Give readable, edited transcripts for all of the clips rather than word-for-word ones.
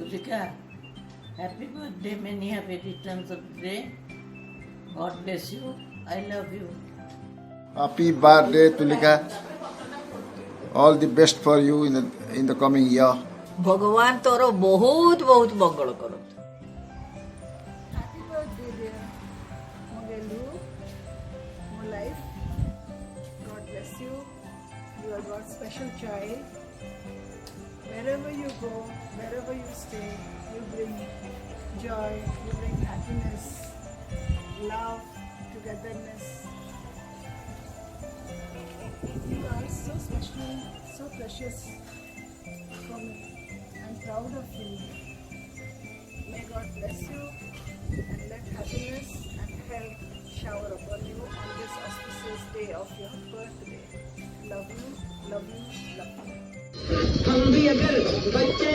Tulika, happy birthday, many happy returns of the day. God bless you. I love you. Happy birthday, Tulika. All the best for you in the coming year. भगवान तोर बहुत बहुत मंगल करो. Happy birthday, dear. More value, more life. God bless you. You are God's special child. Wherever you go, wherever you stay, you bring joy, you bring happiness, love, togetherness. You are so special, so precious for me. I'm proud of you. May God bless you and let happiness and health shower upon you on this auspicious day of your birthday. Love you, love you, love you. हम भी अगर बच्चे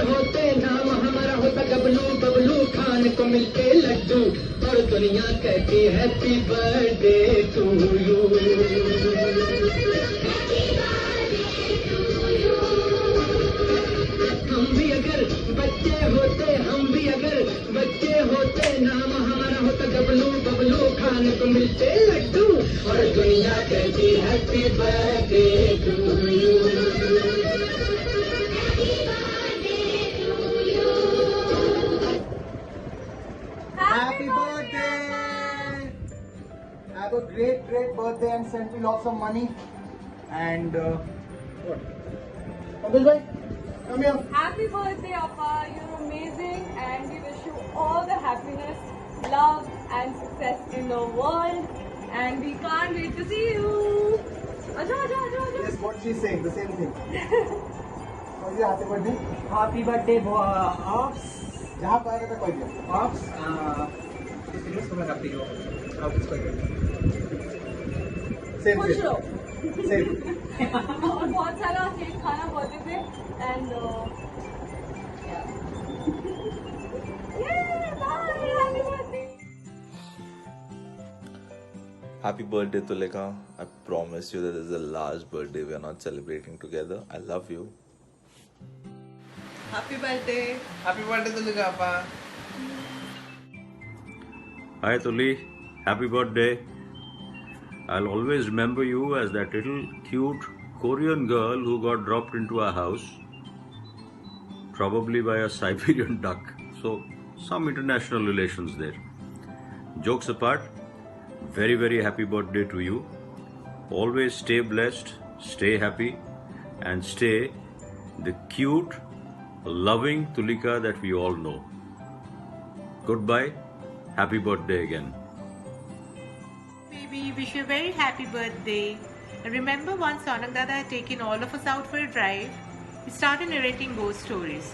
होते नाम हमारा होता बबलू खान को मिलते लड्डू और दुनिया कहती हैप्पी बर्थडे टू यू. हम भी अगर बच्चे होते नाम हमारा होता बबलू खान को मिलते लड्डू और दुनिया कहती happy birthday to you. Happy birthday! Have a great birthday and send me lots of money. And what? Uncle bhai, come here. Happy birthday, Appa. You're amazing and we wish you all the happiness, love and success in the world. And we can't wait to see you. Aja. Yes, what she's saying, the same thing. How is your happy birthday? Happy birthday, Ops. जहाँ पाएगा था कोई दिया. Ops, this video is coming up to you. How it's going to Same. खुश रहो. Same. और बहुत सारा केक खाना बर्थडे पे and yeah, bye. Happy birthday. Happy birthday, Tulika. I promise you that this is the last birthday we are not celebrating together. I love you. Happy birthday. Happy birthday, Tulika Appa. Hi Tuli, happy birthday. I'll always remember you as that little cute Korean girl who got dropped into our house, probably by a Siberian duck. So, some international relations there. Jokes apart, very, very happy birthday to you. Always stay blessed, stay happy, and stay the cute, loving Tulika that we all know. Goodbye. Happy birthday again. Baby, wish you a very happy birthday. And remember once Sonak Dada had taken all of us out for a drive, we started narrating ghost stories.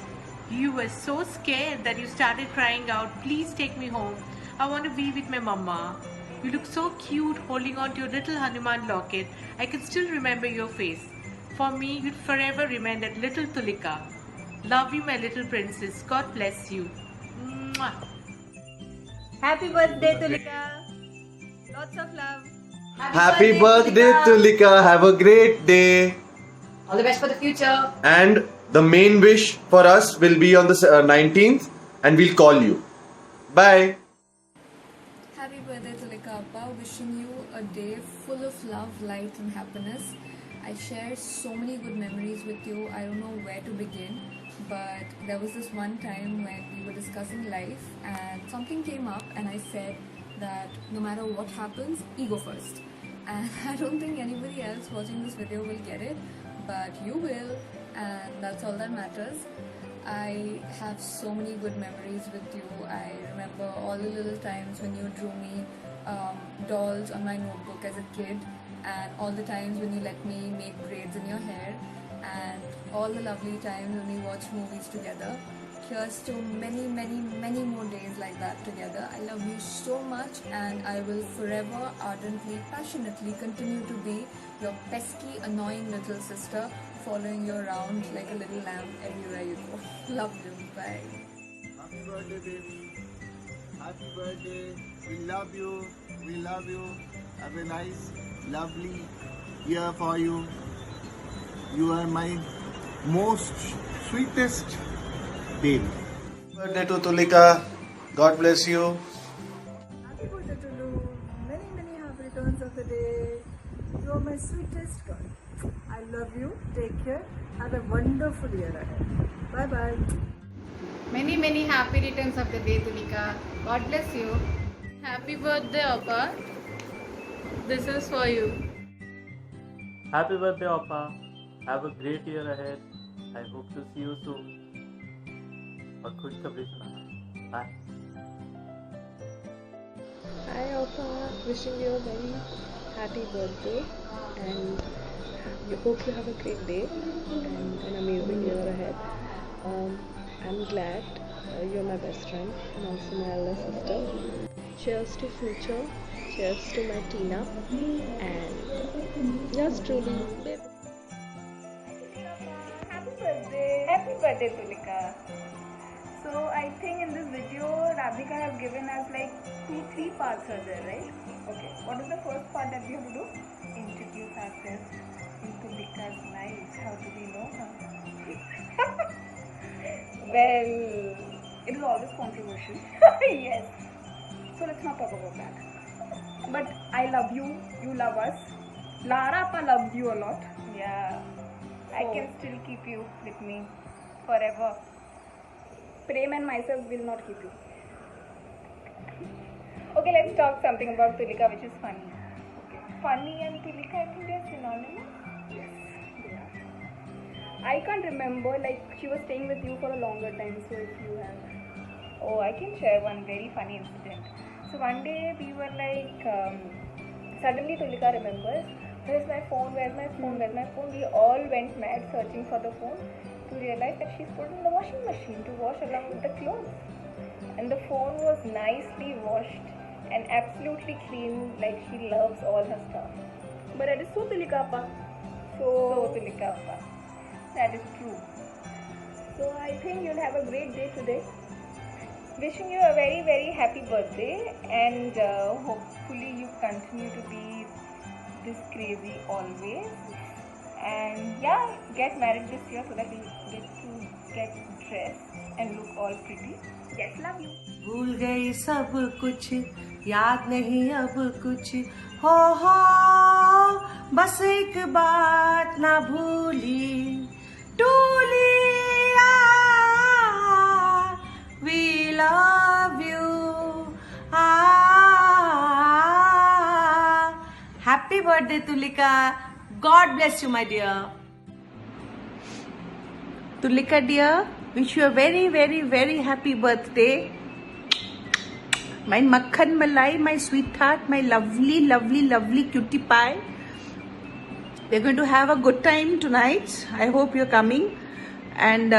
You were so scared that you started crying out, please take me home. I want to be with my mama. You look so cute holding on to your little Hanuman locket. I can still remember your face. For me, you'd forever remain that little Tulika. Love you, my little princess. God bless you. Mwah. Happy birthday, Tulika. Lots of love. Happy birthday, Tulika. Have a great day. All the best for the future. And the main wish for us will be on the 19th and we'll call you. Bye. Happy birthday, Tulika Appa. Wishing you a day full of love, light and happiness. I shared so many good memories with you. I don't know where to begin. But there was this one time when we were discussing life and something came up and I said that no matter what happens, ego first. And I don't think anybody else watching this video will get it, but you will, and that's all that matters. I have so many good memories with you. I remember all the little times when you drew me dolls on my notebook as a kid, and all the times when you let me make braids in your hair, and all the lovely times when we watch movies together. Here's to many, many, many more days like that together. I love you so much and I will forever, ardently, passionately continue to be your pesky, annoying little sister, following you around like a little lamb everywhere you go. Love you. Bye. Happy birthday, baby. Happy birthday. We love you. We love you. Have a nice, lovely year for you. You are my most sweetest baby. Birthday to Tulika. God bless you. Happy birthday to Lu. Many, many happy returns of the day. You are my sweetest girl. I love you. Take care. Have a wonderful year ahead. Bye bye. Many, many happy returns of the day, Tulika. God bless you. Happy birthday, Appa. This is for you. Happy birthday, Appa. Have a great year ahead. I hope to see you soon. और खुशखबरी सुनाना. Bye. Hi Appa, wishing you a very happy birthday and you hope you have a great day and an amazing year ahead. I'm glad you're my best friend and also my elder sister. Cheers to future, cheers to my Tina and yours truly, babe. Happy birthday, Tulika. So I think in this video, Radhika have given us like 2-3 parts are there, right? Okay. What is the first part that we have to do? Introduce ourselves in Tulika's lives. How do we know her? Well, it is always controversial. Yes. So let's not talk about that. But I love you. You love us. Lara Appa loved you a lot. Yeah. I can still keep you with me forever. Prem and myself will not keep you. Okay, let's talk something about Tulika, which is funny. Okay. Funny and Tulika, I think they are synonymous. Yes, they are. I can't remember, like she was staying with you for a longer time, so if you have. Oh, I can share one very funny incident. So one day we were like, suddenly Tulika remembers, where's my phone, where's my phone, where's my phone? We all went mad searching for the phone to realize that she's put in the washing machine to wash along with the clothes. And the phone was nicely washed and absolutely clean, like she loves all her stuff. But that is so Tulika Appa. So Tulika Appa. That is true. So I think you'll have a great day today. Wishing you a very, very happy birthday and hopefully you continue to be this crazy always. And yeah, get married this year so that we get dressed and look all pretty. Yes, love you. भूल गई सब कुछ याद नहीं अब कुछ हो बस एक बात ना भूली टूलिया we love you happy birthday Tulika. God bless you, my dear. Tulika dear, wish you a very, very, very happy birthday. My makhan malai, my sweetheart, my lovely, lovely, lovely cutie pie. We're going to have a good time tonight. I hope you're coming. And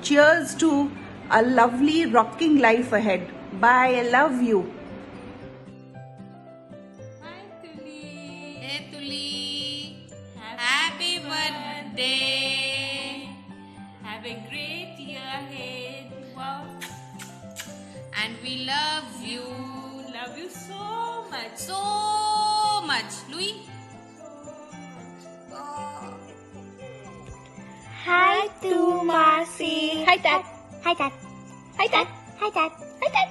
cheers to a lovely, rocking life ahead. Bye. I love you. Happy birthday. Have a great year ahead. Wow. And we love you. Love you so much. So much. Louis? Hi to Marcy. Hi Dad. Hi Dad. Hi Dad. Hi Dad. Hi Dad.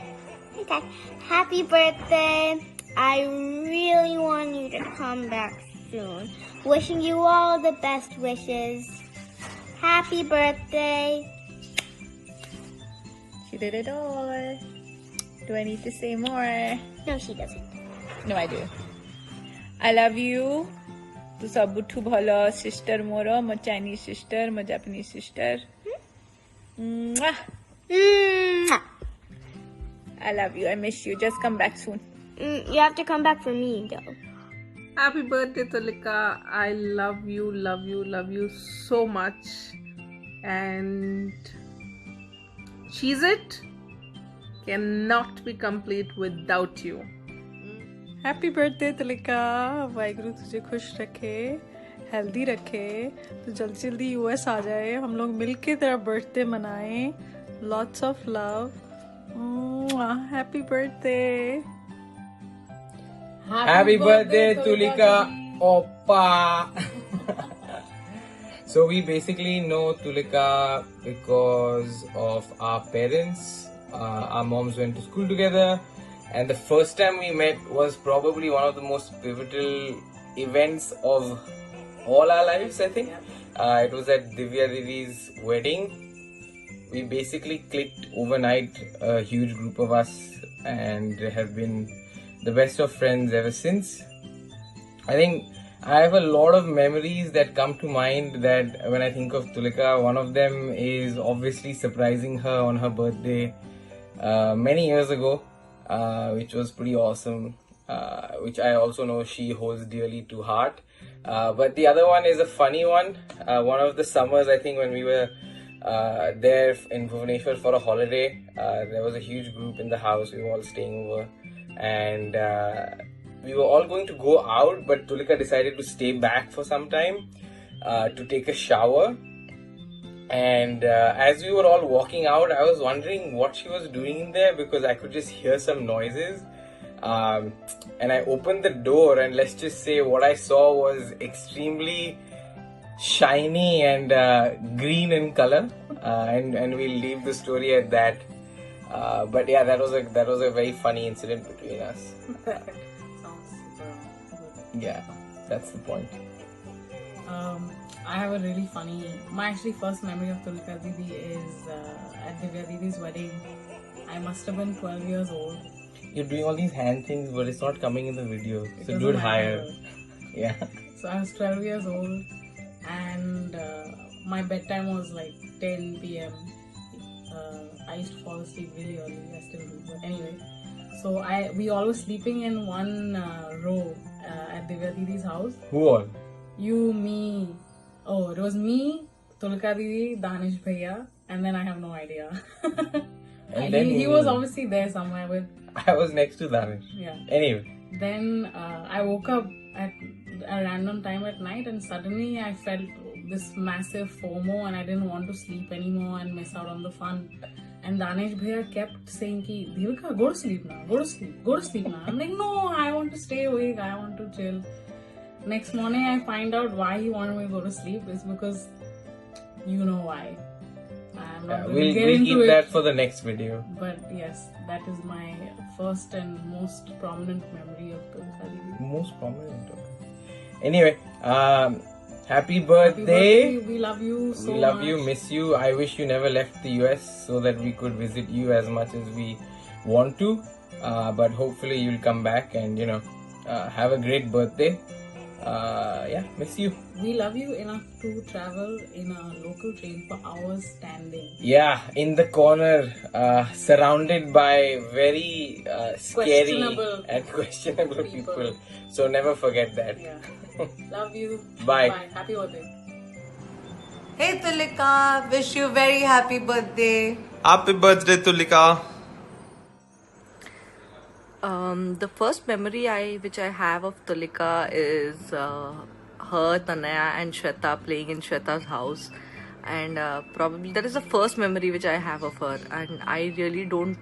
Hi Dad. Happy birthday. I really want you to come back soon. Wishing you all the best wishes. Happy birthday. She did it all. Do I need to say more? No, she doesn't. No, I do. I love you. Tu sabutu bhala sister moro, my Chinese sister, my Japanese sister. Mwah. Mwah. I love you. I miss you. Just come back soon. You have to come back for me, though. Happy birthday, Tulika. I love you, love you, love you so much. And Cheez It cannot be complete without you. Happy birthday Tulika. Waheguru तुझे खुश रखे, healthy रखे, तो जल्दी जल्दी US आ जाए, हम लोग मिलके तेरा बर्थडे मनाएं. Lots of love. Happy birthday. Happy birthday, Tulika Oppa. So we basically know Tulika because of our parents. Our moms went to school together, and the first time we met was probably one of the most pivotal events of all our lives, I think. It was at Divya Didi's wedding. We basically clicked overnight, a huge group of us, and have been the best of friends ever since. I think I have a lot of memories that come to mind that when I think of Tulika. One of them is obviously surprising her on her birthday many years ago, which was pretty awesome, which I also know she holds dearly to heart. But the other one is a funny one. One of the summers, I think, when we were there in Bhubaneswar for a holiday, there was a huge group in the house. We were all staying over, and we were all going to go out, but Tulika decided to stay back for some time to take a shower. And as we were all walking out, I was wondering what she was doing in there, because I could just hear some noises. And I opened the door, and let's just say what I saw was extremely shiny and green in color, and we'll leave the story at that. But yeah, that was a very funny incident between us. Yeah, that's the point. I have a really funny. My actually first memory of Tulika Didi is at Divya Didi's wedding. I must have been 12 years old. You're doing all these hand things, but it's not coming in the video. So It do it doesn't higher. matter. Yeah. So I was 12 years old, and my bedtime was like 10 p.m. I used to fall asleep really early. I still do, but anyway. So we all were sleeping in one row at Divya Didi's house. Who all? You, me. Oh, it was me, Tulika Didi, Danish Bhaiya, and then I have no idea. And then he was obviously there somewhere with. I was next to Danish. Yeah. Anyway. Then I woke up at a random time at night, and suddenly I felt this massive FOMO, and I didn't want to sleep anymore and miss out on the fun. And Danish Bhaiya kept saying ki, Devika, go to sleep now, go to sleep, go to sleep now. I'm like, no, I want to stay awake, I want to chill. Next morning I find out why he wanted me to go to sleep. It's because you know why. I'm not going to get We'll into keep it. that for the next video. But yes, that is my first and most prominent memory of Tulika Didi. Most prominent. Okay. Anyway, happy birthday. We love you so much. We love you, miss you. I wish you never left the US so that we could visit you as much as we want to. But hopefully you'll come back and, have a great birthday. Yeah, miss you. We love you enough to travel in a local train for hours standing. Yeah, in the corner, surrounded by very scary Questionable and questionable people. So never forget that. Yeah. Love you. Bye. Bye. Happy birthday. Hey Tulika, wish you very happy birthday. Happy birthday, Tulika. The first memory which I have of Tulika is her, Tanaya and Shweta playing in Shweta's house, and probably that is the first memory which I have of her, and I really don't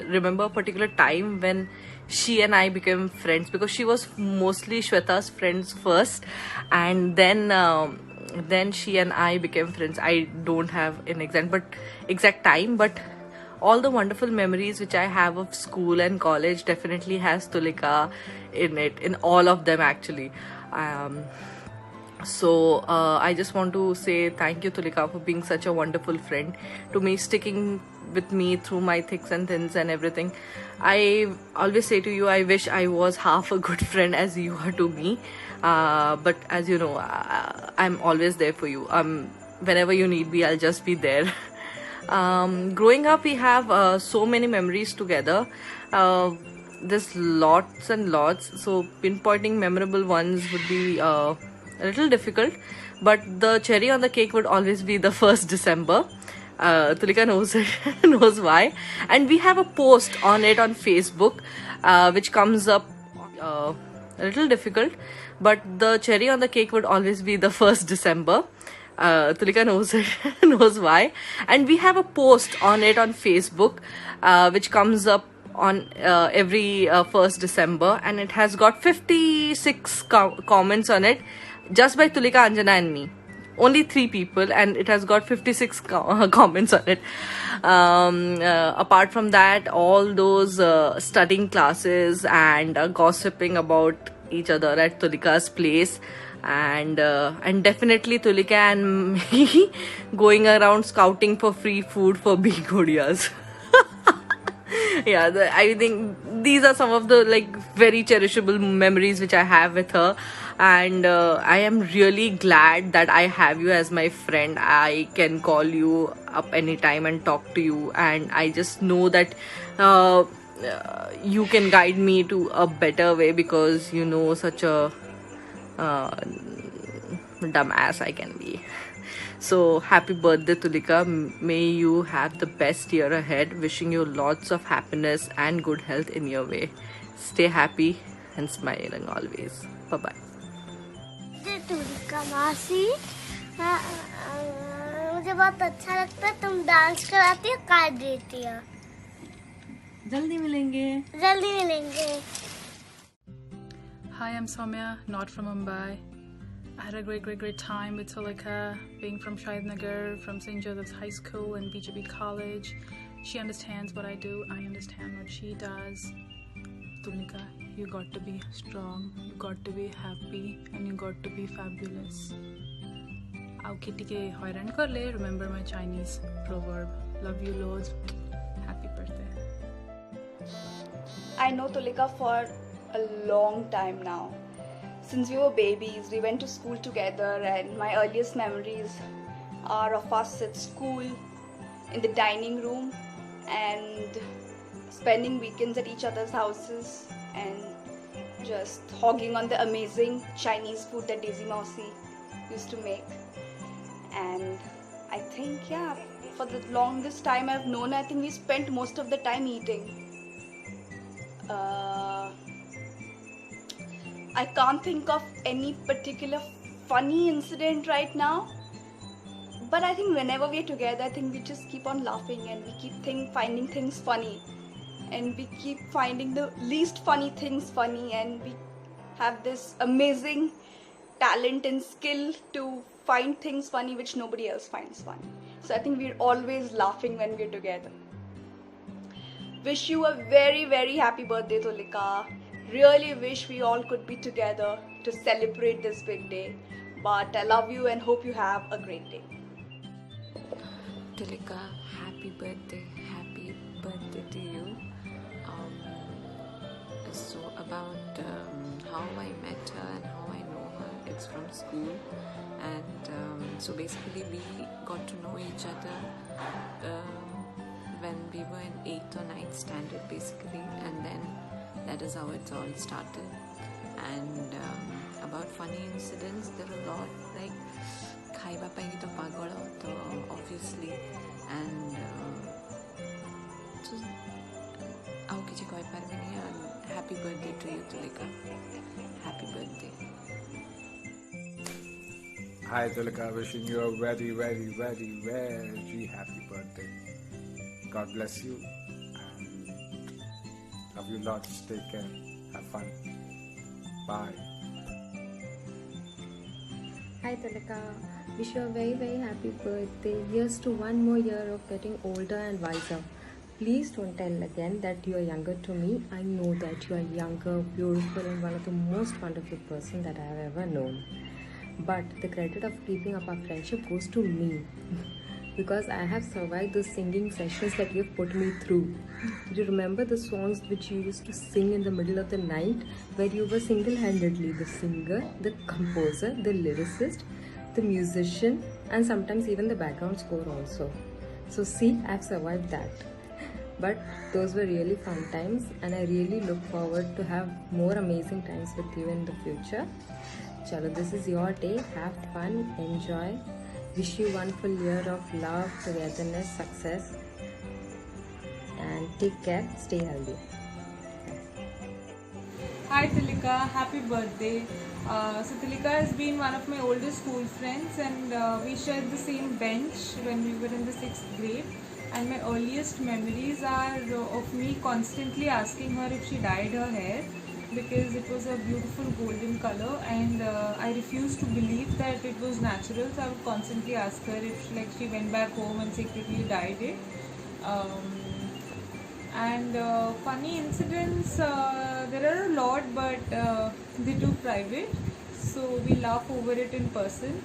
remember a particular time when she and I became friends, because she was mostly Shweta's friends first, and then she and I became friends. I don't have an exact time, but all the wonderful memories which I have of school and college definitely has Tulika in it, in all of them actually. So I just want to say thank you, Tulika, for being such a wonderful friend to me, sticking with me through my thicks and thins and everything. I always say to you, I wish I was half a good friend as you are to me, but as you know, I'm always there for you. Whenever you need me, I'll just be there. Growing up, we have so many memories together. There's lots and lots, so pinpointing memorable ones would be a little difficult, but the cherry on the cake would always be the 1st December. Tulika knows why, and we have a post on it on Facebook, which comes up a little difficult, but the cherry on the cake would always be the 1st December. Tulika knows why, and we have a post on it on Facebook, which comes up on every 1st December, and it has got 56 comments on it, just by Tulika, Anjana and me. only 3 people, and it has got 56 comments on it. Apart from that, all those studying classes and gossiping about each other at Tulika's place, and definitely Tulika and me going around scouting for free food for big Odias. Yeah, I think these are some of the like very cherishable memories which I have with her, and I am really glad that I have you as my friend. I can call you up anytime and talk to you, and I just know that you can guide me to a better way, because you know such a dumbass I can be. So happy birthday, Tulika. May you have the best year ahead. Wishing you lots of happiness and good health in your way. Stay happy and smiling always. Bye bye. Tulika मासी, मुझे बहुत अच्छा लगता है, तुम dance कराती हो, card देती हो. जल्दी मिलेंगे. जल्दी मिलेंगे. Hi, I'm Soumya, not from Mumbai. I had a great time with Tulika, being from Shahidnagar, from St. Joseph's High School and BJP College. She understands what I do, I understand what she does. Tulika, you got to be strong, you got to be happy, and you got to be fabulous. Aao kitty ke hoiran kar le, remember my Chinese proverb. Love you loads. Happy birthday. I know Tulika for a long time now. Since we were babies, we went to school together, and my earliest memories are of us at school, in the dining room, and spending weekends at each other's houses, and just hogging on the amazing Chinese food that Daisy Mausi used to make. And I think, yeah, for the longest time I've known, I think we spent most of the time eating. I can't think of any particular funny incident right now, but I think whenever we're together, I think we just keep on laughing, and we keep finding things funny, and we keep finding the least funny things funny, and we have this amazing talent and skill to find things funny which nobody else finds funny. So I think we're always laughing when we're together. Wish you a very happy birthday, Tulika. Really wish we all could be together to celebrate this big day. But I love you and hope you have a great day. Tulika, happy birthday to you. So about how I met her and how I know her, it's from school, and so basically we got to know each other when we were in 8th or 9th standard basically, and then that is how it all started. And about funny incidents, there are a lot, like khaiba paingi to pagala to obviously, and just au kichi koi parvini. And happy birthday to you, Tulika. Happy birthday. Hi Tulika, wishing you a very happy birthday. God bless you. Love you lots. Take care. Have fun. Bye. Hi Tulika. Wish you a very happy birthday. Here's to one more year of getting older and wiser. Please don't tell again that you are younger to me. I know that you are younger, beautiful, and one of the most wonderful person that I have ever known. But the credit of keeping up our friendship goes to me. Because I have survived those singing sessions that you have put me through. Do you remember the songs which you used to sing in the middle of the night, where you were single-handedly the singer, the composer, the lyricist, the musician, and sometimes even the background score also. So see, I have survived that. But those were really fun times, and I really look forward to have more amazing times with you in the future. Chalo, this is your day. Have fun, enjoy. Wish you one full year of love, togetherness, success, and take care, stay healthy. Hi Tulika, happy birthday. So Tulika has been one of my oldest school friends, and we shared the same bench when we were in the 6th grade. And my earliest memories are of me constantly asking her if she dyed her hair, because it was a beautiful golden color, and I refused to believe that it was natural. So I would constantly ask her if she went back home and secretly dyed it. And funny incidents, there are a lot, but they're too private, so we laugh over it in person.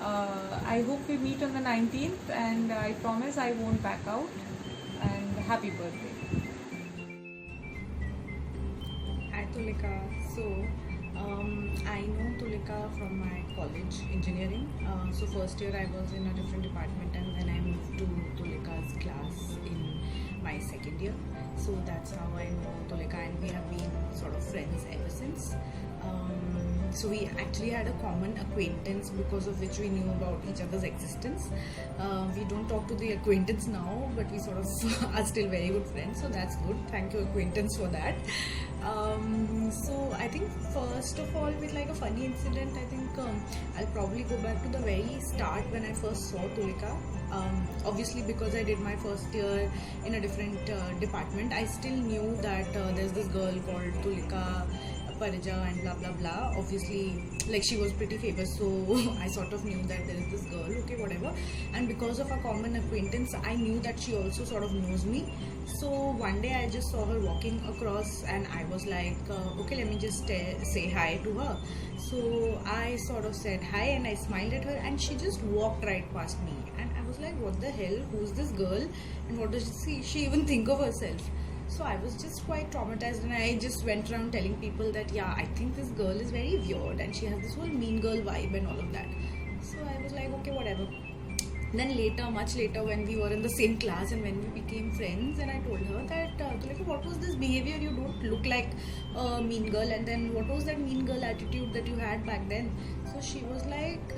I hope we meet on the 19th, and I promise I won't back out. And happy birthday. Hi Tulika. So I know Tulika from my college engineering. So first year I was in a different department, and then I moved to Tulika's class in my second year. So that's how I know Tulika, and we have been sort of friends ever since. So we actually had a common acquaintance because of which we knew about each other's existence. We don't talk to the acquaintance now, but we sort of are still very good friends, so that's good. Thank you, acquaintance, for that. So I think first of all, with like a funny incident, I think I'll probably go back to the very start when I first saw Tulika. Obviously because I did my first year in a different department, I still knew that there's this girl called Tulika Parija and blah blah blah. Obviously, like, she was pretty famous, so I sort of knew that there is this girl, okay, whatever. And because of a common acquaintance, I knew that she also sort of knows me. So one day I just saw her walking across, and I was like, okay, let me just say hi to her. So I sort of said hi, and I smiled at her, and she just walked right past me, and I was like, what the hell, who's this girl, and what does she even think of herself? So I was just quite traumatized, and I just went around telling people that, yeah, I think this girl is very weird and she has this whole mean girl vibe and all of that. So I was like, okay, whatever. Then later, much later, when we were in the same class and when we became friends, and I told her that, Tulika, what was this behavior? You don't look like a mean girl, and then what was that mean girl attitude that you had back then? So she was like,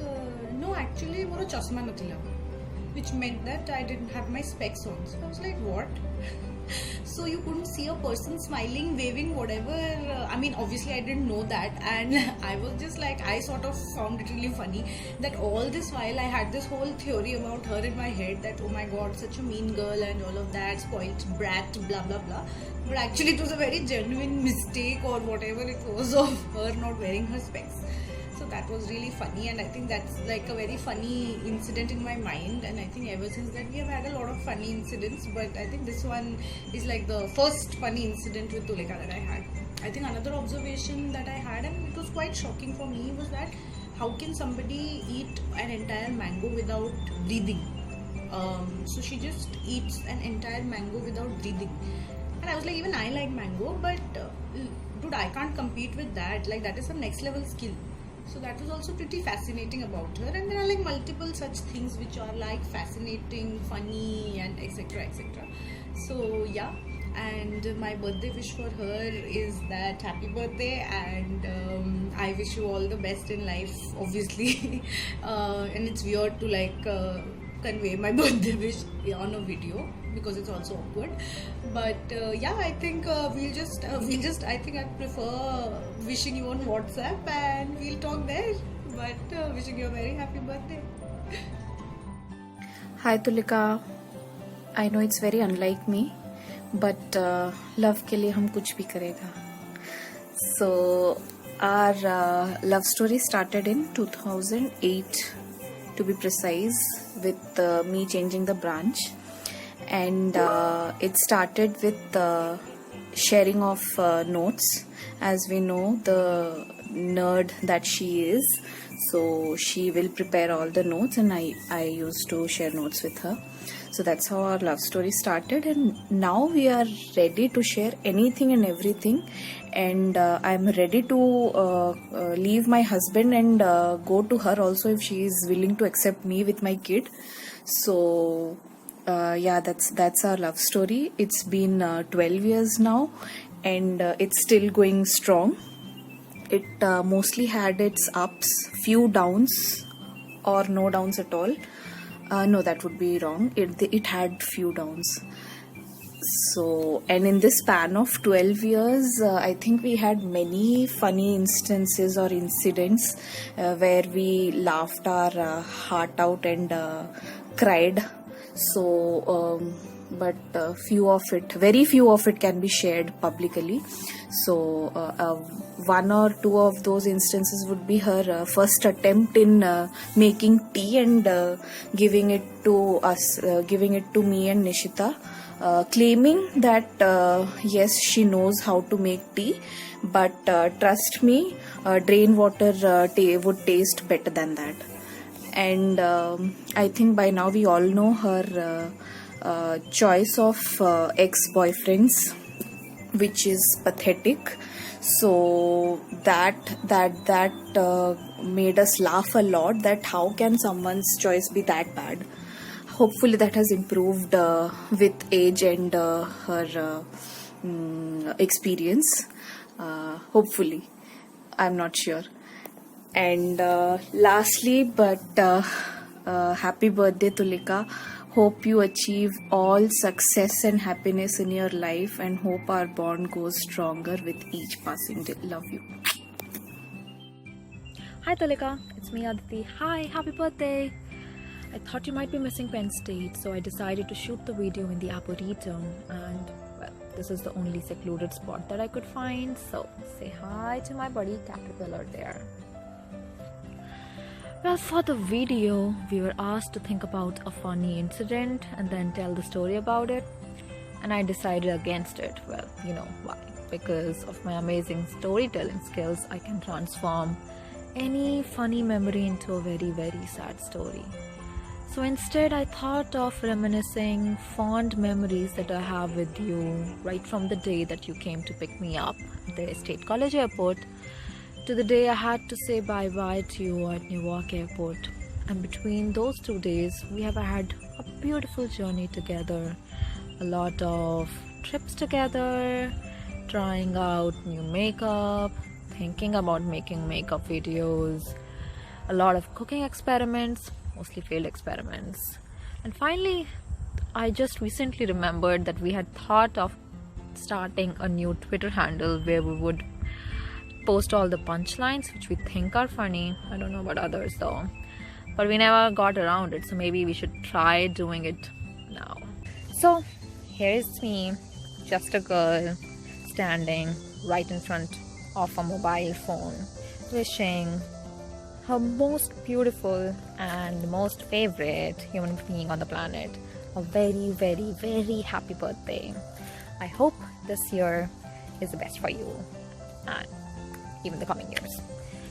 no, actually, mera chasma nathila, which meant that I didn't have my specs on. So I was like, what? So you couldn't see a person smiling, waving, whatever. I mean, obviously I didn't know that, and I was just like, I sort of found it really funny that all this while I had this whole theory about her in my head that, oh my god, such a mean girl and all of that, spoilt brat, blah blah blah. But actually it was a very genuine mistake or whatever it was of her not wearing her specs. So that was really funny, and I think that's like a very funny incident in my mind, and I think ever since that we have had a lot of funny incidents, but I think this one is like the first funny incident with Tulika that I had. I think another observation that I had, and it was quite shocking for me, was that how can somebody eat an entire mango without breathing? So she just eats an entire mango without breathing, and I was like, even I like mango, but dude, I can't compete with that. Like, that is some next level skill. So that was also pretty fascinating about her, and there are like multiple such things which are like fascinating, funny, and etc etc. So yeah, and my birthday wish for her is that happy birthday, and I wish you all the best in life, obviously. And it's weird to like convey my birthday wish on a video because it's also awkward, but yeah, I think we'll just I think I prefer wishing you on WhatsApp and we'll talk there, but wishing you a very happy birthday. Hi Tulika, I know it's very unlike me, but love के लिए हम कुछ भी करेगा. So our love story started in 2008, to be precise, with me changing the branch, and it started with sharing of notes. As we know, the nerd that she is, so she will prepare all the notes, and I used to share notes with her. So that's how our love story started, and now we are ready to share anything and everything, and I'm ready to leave my husband and go to her also if she is willing to accept me with my kid. So yeah, that's our love story. It's been 12 years now, and it's still going strong. It mostly had its ups, few downs, or no downs at all. No, that would be wrong. It had few downs. So, and in this span of 12 years, I think we had many funny instances or incidents where we laughed our heart out and cried. So but very few of it can be shared publicly. So one or two of those instances would be her first attempt in making tea and giving it to me and Nishita, claiming that yes, she knows how to make tea, but trust me, drain water would taste better than that. And I think by now we all know her choice of ex-boyfriends, which is pathetic. So that made us laugh a lot, that how can someone's choice be that bad. Hopefully that has improved with age and her experience. Hopefully, I'm not sure. And lastly, but happy birthday, Tulika. Hope you achieve all success and happiness in your life, and hope our bond goes stronger with each passing day. Love you. Hi Tulika, it's me Aditi. Hi, happy birthday! I thought you might be missing Penn State, so I decided to shoot the video in the Arboretum, and well, this is the only secluded spot that I could find, so say hi to my buddy Caterpillar there. Well, for the video, we were asked to think about a funny incident and then tell the story about it, and I decided against it. Well, you know why? Because of my amazing storytelling skills, I can transform any funny memory into a very, very sad story. So instead, I thought of reminiscing fond memories that I have with you right from the day that you came to pick me up at the State College Airport to the day I had to say bye-bye to you at Newark Airport. And between those 2 days, we have had a beautiful journey together. A lot of trips together, trying out new makeup, thinking about making makeup videos, a lot of cooking experiments, mostly failed experiments. And finally, I just recently remembered that we had thought of starting a new Twitter handle where we would post all the punchlines which we think are funny. I don't know about others though, but we never got around it, so maybe we should try doing it now. So here is me, just a girl standing right in front of a mobile phone, wishing her most beautiful and most favorite human being on the planet a very, very, very happy birthday. I hope this year is the best for you and even the coming years.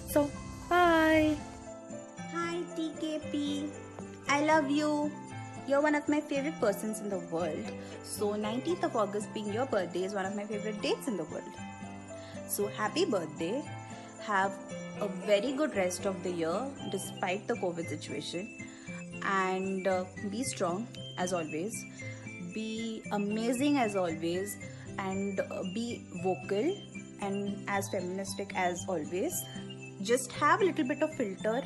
So, bye! Hi TKP, I love you. You're one of my favorite persons in the world. So 19th of August being your birthday is one of my favorite dates in the world. So happy birthday. Have a very good rest of the year despite the COVID situation. And be strong as always. Be amazing as always. And be vocal and as feministic as always. Just have a little bit of filter.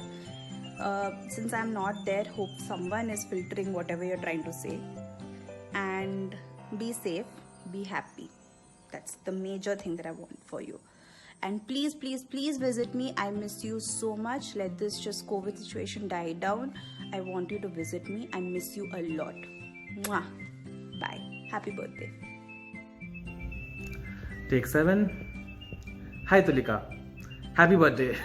Since I'm not there, hope someone is filtering whatever you're trying to say. And be safe, be happy. That's the major thing that I want for you. And please, please, please visit me. I miss you so much. Let this just COVID situation die down. I want you to visit me. I miss you a lot. Mwah. Bye. Happy birthday. Take 7. Hi Tulika, happy birthday.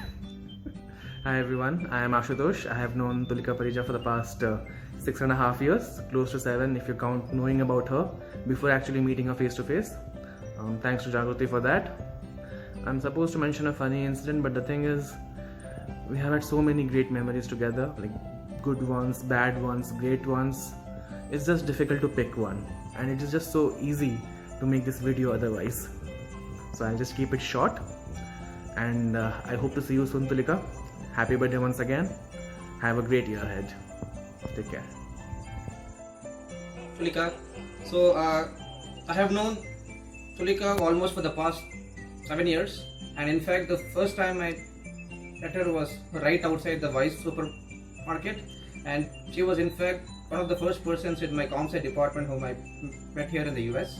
Hi everyone, I am Ashutosh. I have known Tulika Parija for the past 6.5 years, close to 7 if you count knowing about her before actually meeting her face to face. Thanks to Jagruti for that. I'm supposed to mention a funny incident, but the thing is, we have had so many great memories together, like good ones, bad ones, great ones. It's just difficult to pick one, and it is just so easy to make this video otherwise. So I'll just keep it short, and I hope to see you soon, Tulika. Happy birthday once again. Have a great year ahead. Take care. Tulika, so I have known Tulika almost for the past 7 years, and in fact the first time I met her was right outside the Vice supermarket, and she was in fact one of the first persons in my comsci department whom I met here in the US.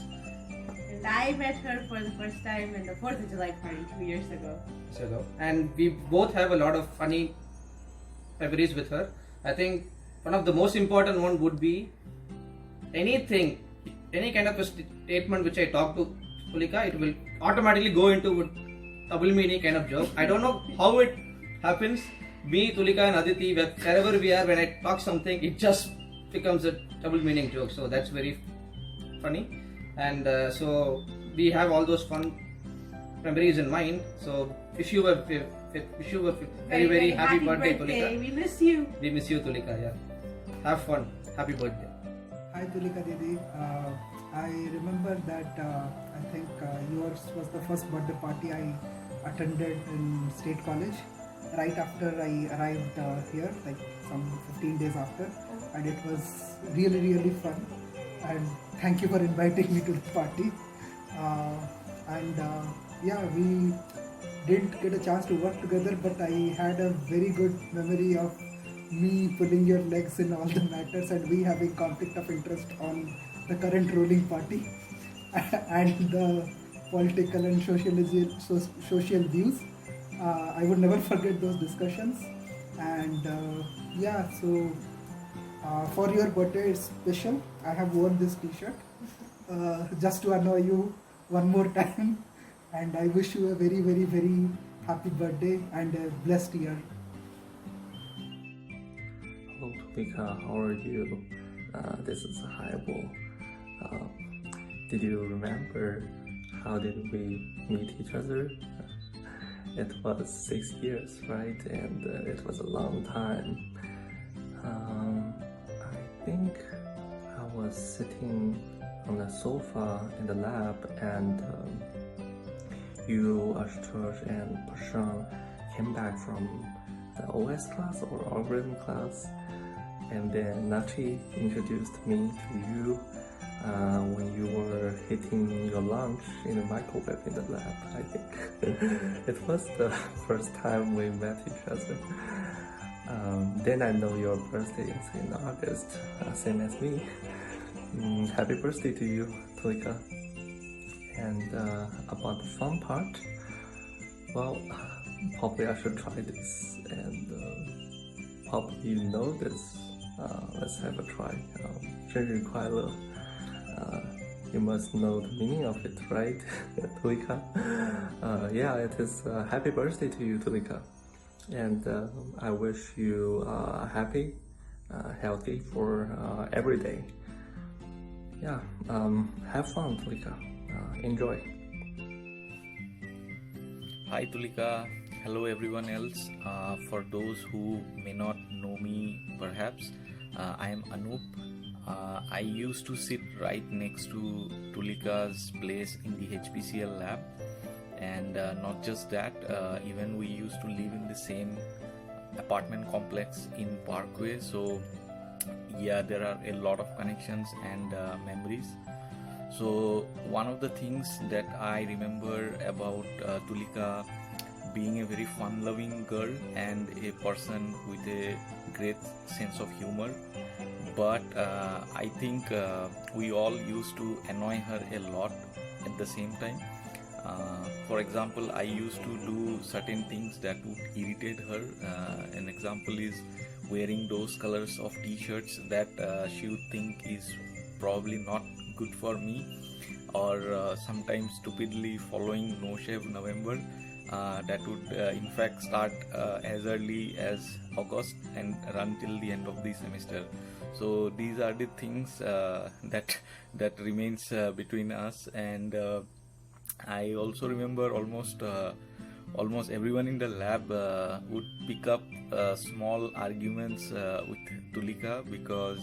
And I met her for the first time in the 4th of July party 2 years ago. And we both have a lot of funny memories with her. I think one of the most important one would be anything any kind of a statement which I talk to Tulika, it will automatically go into a double meaning kind of joke. I don't know how it happens. Me, Tulika and Aditi, wherever we are, when I talk something, it just becomes a double meaning joke. So that's very funny. And so we have all those fun memories in mind. So wish you a very happy birthday, Tulika. We miss you. We miss you, Tulika. Yeah. Have fun. Happy birthday. Hi Tulika Didi. I remember that I think yours was the first birthday party I attended in State College right after I arrived here, like some 15 days after, and it was really fun. And thank you for inviting me to the party. Yeah, we didn't get a chance to work together, but I had a very good memory of me pulling your legs in all the matters and we having conflict of interest on the current ruling party and the political and social views. I would never forget those discussions. And yeah, so for your birthday it's special. I have worn this t-shirt just to annoy you one more time, and I wish you a very happy birthday and a blessed year. Hello Tulika, how are you? This is Haibo. Did you remember how did we meet each other? It was 6 years, right? And it was a long time. I think I was sitting on the sofa in the lab, and you, Ashutosh, and Prashant came back from the OS class or algorithm class, and then Nachi introduced me to you when you were hitting your lunch in the microwave in the lab, I think. It was the first time we met each other. Then I know your birthday is in August, same as me. Happy birthday to you, Tulika. And about the fun part, well, probably I should try this, and probably you know this. Let's have a try. 生日快乐. You must know the meaning of it, right, Tulika? Yeah, it is happy birthday to you, Tulika. And I wish you happy, healthy for every day. Yeah, have fun, Tulika. Enjoy. Hi Tulika, hello everyone else. For those who may not know me perhaps, I am Anup. I used to sit right next to Tulika's place in the HPCL lab, and not just that, even we used to live in the same apartment complex in Parkway. So yeah, there are a lot of connections and memories. So one of the things that I remember about Tulika being a very fun-loving girl and a person with a great sense of humor, but I think we all used to annoy her a lot at the same time. For example, I used to do certain things that would irritate her. An example is wearing those colors of t-shirts that she would think is probably not good for me, or sometimes stupidly following No Shave November that would in fact start as early as August and run till the end of the semester. So these are the things that remains between us. And I also remember almost everyone in the lab would pick up small arguments with Tulika, because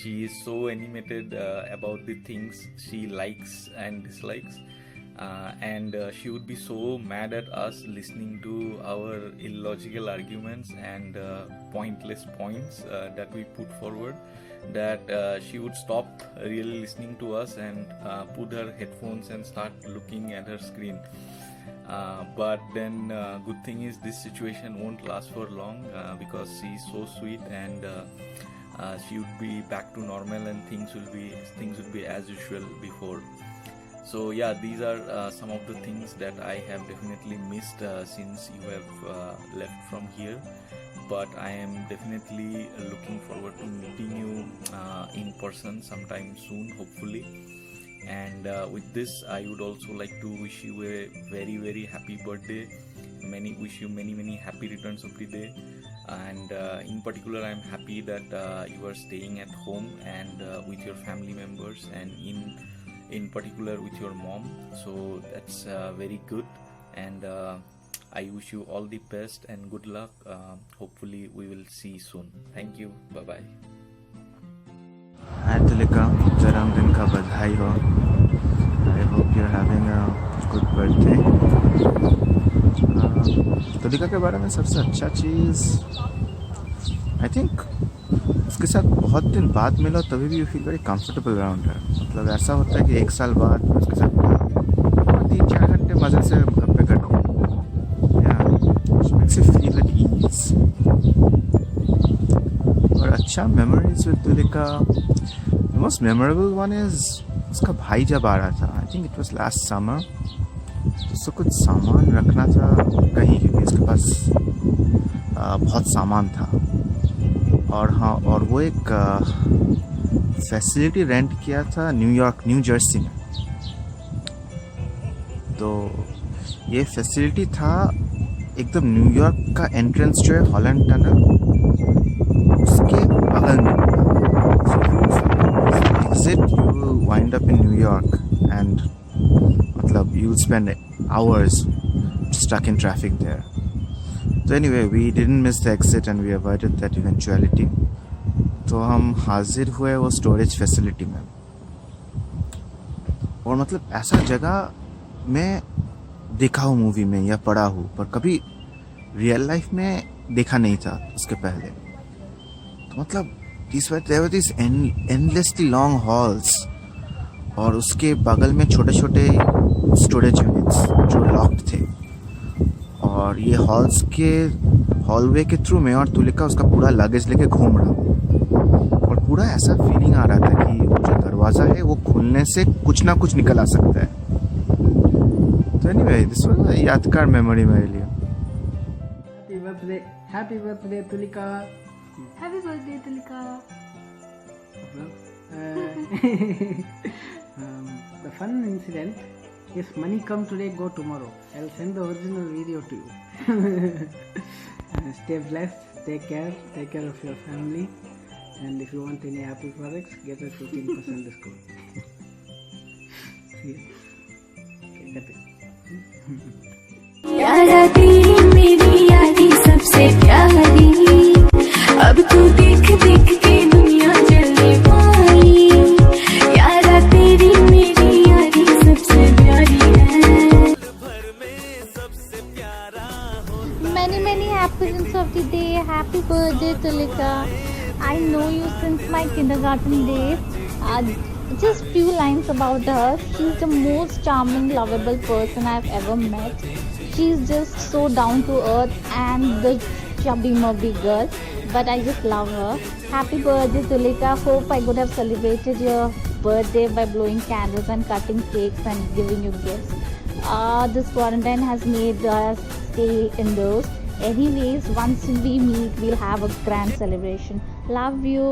she is so animated about the things she likes and dislikes, and she would be so mad at us listening to our illogical arguments and pointless points that we put forward, that she would stop really listening to us and put her headphones and start looking at her screen. But then good thing is this situation won't last for long, because she's so sweet, and she would be back to normal and things would be as usual before. So yeah, these are some of the things that I have definitely missed since you have left from here. But I am definitely looking forward to meeting you in person sometime soon, hopefully. And with this, I would also like to wish you a very, very happy birthday. Wish you many happy returns of the day. And in particular, I'm happy that you are staying at home and with your family members, and in particular with your mom. So that's very good. And I wish you all the best and good luck. Hopefully we will see soon. Thank you. Bye bye. Hi Tulika, जन्मदिन का बधाई हो. I hope you're having a good birthday. Tulika के बारे में सबसे अच्छा चीज़ I think उसके साथ बहुत दिन बाद मिलो तभी भी you feel very comfortable around है. मतलब ऐसा होता है कि 1 साल बाद उसके साथ 3-4 घंटे मज़े से गप्पे कटो. Makes you feel at ease. और अच्छा memories with Tulika. The most memorable one is उसका भाई जब आ रहा था. I think it was last summer. उसको कुछ सामान रखना था कहीं क्योंकि उसके पास बहुत सामान था. और हाँ, और वो एक फैसिलिटी रेंट किया था न्यू जर्सी में. तो ये फैसिलिटी था एकदम न्यूयॉर्क का एंट्रेंस जो है हॉलैंड टनल उसके बगल में. Exit you wind up in New York and मतलब you will spend hours stuck in traffic there. So anyway, we didn't miss the exit and we avoided that eventuality. तो हम हाजिर हुए वो स्टोरेज फैसिलिटी में. और मतलब ऐसा जगह मैं देखा हूँ मूवी में या पढ़ा हूँ पर कभी रियल लाइफ में देखा नहीं था उसके पहले. तो मतलब there were these endlessly long halls और उसके बगल में छोटे छोटे स्टोरेज यूनिट्स जो लॉक्ड थे. और ये हॉलवे के थ्रू मैं और तुलिका उसका पूरा लगेज लेके घूम रहा हूँ. और पूरा ऐसा फीलिंग आ रहा था कि वो जो दरवाज़ा है वो खुलने से कुछ ना कुछ निकल आ सकता है. तो एनीवे दिस वाज अ यादगार मेमोरी मेरे लिए. Happy birthday Tulika. Happy birthday, Tulika. The fun incident is money come today, go tomorrow. I'll send the original video to you. Stay blessed, take care of your family, and if you want any Apple products, get a 15% discount. See you. Okay, that's it. यारा तेरी मेरी यारी सबसे प्यारी. अब तू देख देख के दुनिया चलने वाली. यारा तेरी मेरी यारी सबसे प्यारी है. Many happiness of the day. Happy birthday, Tulika. I know you since my kindergarten days. Just few lines about her. She's the most charming, lovable person I've ever met. She's just so down to earth and the chubby mubby girl. But I just love her. Happy birthday, Tulika. Hope I could have celebrated your birthday by blowing candles and cutting cakes and giving you gifts. This quarantine has made us stay indoors. Anyways, once we meet, we'll have a grand celebration. Love you.